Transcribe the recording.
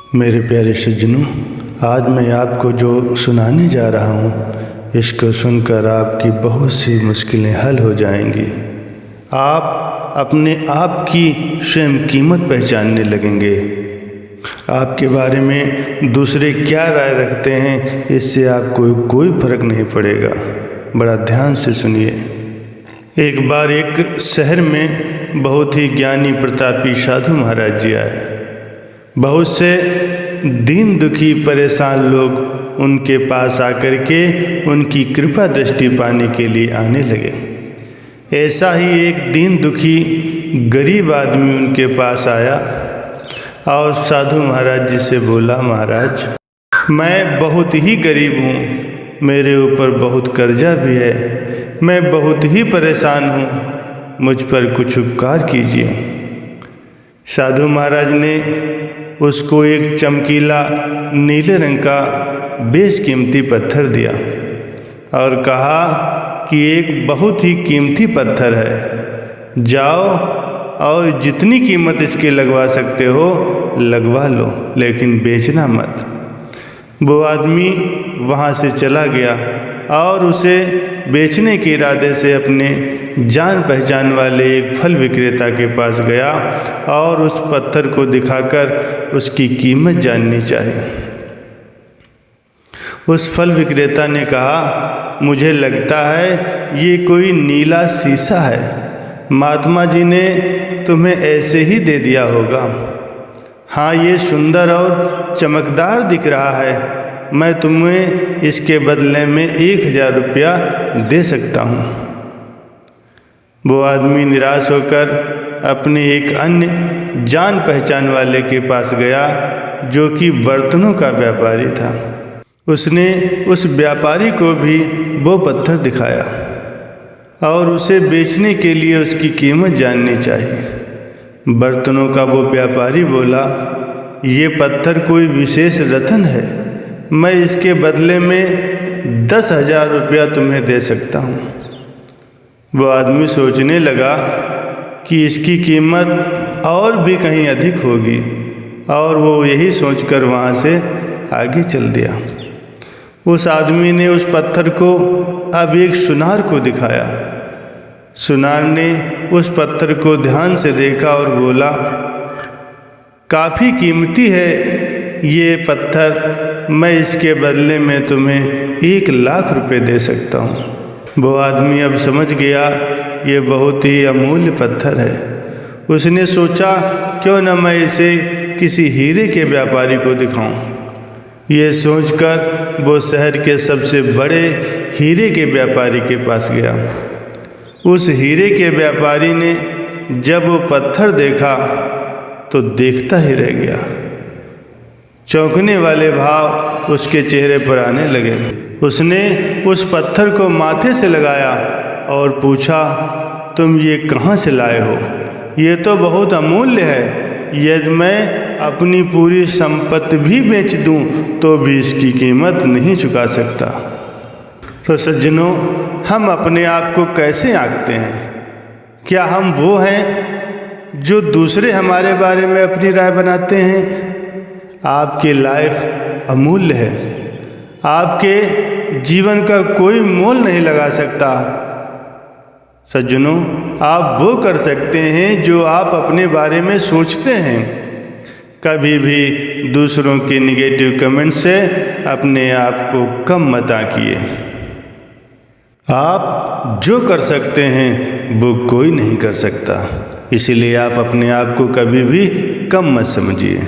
मेरे प्यारे सज्जनों, आज मैं आपको जो सुनाने जा रहा हूँ, इसको सुनकर आपकी बहुत सी मुश्किलें हल हो जाएंगी। आप अपने आप की स्वयं कीमत पहचानने लगेंगे। आपके बारे में दूसरे क्या राय रखते हैं, इससे आपको कोई फर्क नहीं पड़ेगा। बड़ा ध्यान से सुनिए। एक बार एक शहर में बहुत ही ज्ञानी प्रतापी साधु महाराज जी आए। बहुत से दीन दुखी परेशान लोग उनके पास आकर के उनकी कृपा दृष्टि पाने के लिए आने लगे। ऐसा ही एक दीन दुखी गरीब आदमी उनके पास आया और साधु महाराज जी से बोला, महाराज, मैं बहुत ही गरीब हूँ, मेरे ऊपर बहुत कर्जा भी है, मैं बहुत ही परेशान हूँ, मुझ पर कुछ उपकार कीजिए। साधु महाराज ने उसको एक चमकीला नीले रंग का बेशकीमती पत्थर दिया और कहा कि एक बहुत ही कीमती पत्थर है, जाओ और जितनी कीमत इसके लगवा सकते हो लगवा लो, लेकिन बेचना मत। वो आदमी वहाँ से चला गया और उसे बेचने के इरादे से अपने जान पहचान वाले एक फल विक्रेता के पास गया और उस पत्थर को दिखाकर उसकी कीमत जाननी चाहिए। उस फल विक्रेता ने कहा, मुझे लगता है ये कोई नीला शीशा है, महात्मा जी ने तुम्हें ऐसे ही दे दिया होगा। हाँ, ये सुंदर और चमकदार दिख रहा है, मैं तुम्हें इसके बदले में 1000 रुपया दे सकता हूँ। वो आदमी निराश होकर अपने एक अन्य जान पहचान वाले के पास गया जो कि बर्तनों का व्यापारी था। उसने उस व्यापारी को भी वो पत्थर दिखाया और उसे बेचने के लिए उसकी कीमत जाननी चाहिए। बर्तनों का वो व्यापारी बोला, ये पत्थर कोई विशेष रत्न है, मैं इसके बदले में 10,000 रुपया तुम्हें दे सकता हूँ। वो आदमी सोचने लगा कि इसकी कीमत और भी कहीं अधिक होगी और वो यही सोचकर वहाँ से आगे चल दिया। उस आदमी ने उस पत्थर को अब एक सुनार को दिखाया। सुनार ने उस पत्थर को ध्यान से देखा और बोला, काफ़ी कीमती है ये पत्थर, मैं इसके बदले में तुम्हें 1,00,000 रुपये दे सकता हूँ। वो आदमी अब समझ गया ये बहुत ही अमूल्य पत्थर है। उसने सोचा, क्यों न मैं इसे किसी हीरे के व्यापारी को दिखाऊं। ये सोचकर वो शहर के सबसे बड़े हीरे के व्यापारी के पास गया। उस हीरे के व्यापारी ने जब वो पत्थर देखा तो देखता ही रह गया। चौंकने वाले भाव उसके चेहरे पर आने लगे। उसने उस पत्थर को माथे से लगाया और पूछा, तुम ये कहाँ से लाए हो? ये तो बहुत अमूल्य है, यदि मैं अपनी पूरी संपत्ति भी बेच दूं तो भी इसकी कीमत नहीं चुका सकता। तो सज्जनों, हम अपने आप को कैसे आंकते हैं? क्या हम वो हैं जो दूसरे हमारे बारे में अपनी राय बनाते हैं? आपकी लाइफ अमूल्य है, आपके जीवन का कोई मोल नहीं लगा सकता। सज्जनों, आप वो कर सकते हैं जो आप अपने बारे में सोचते हैं। कभी भी दूसरों के निगेटिव कमेंट से अपने आप को कम मत आंकिए। आप जो कर सकते हैं वो कोई नहीं कर सकता, इसलिए आप अपने आप को कभी भी कम मत समझिए।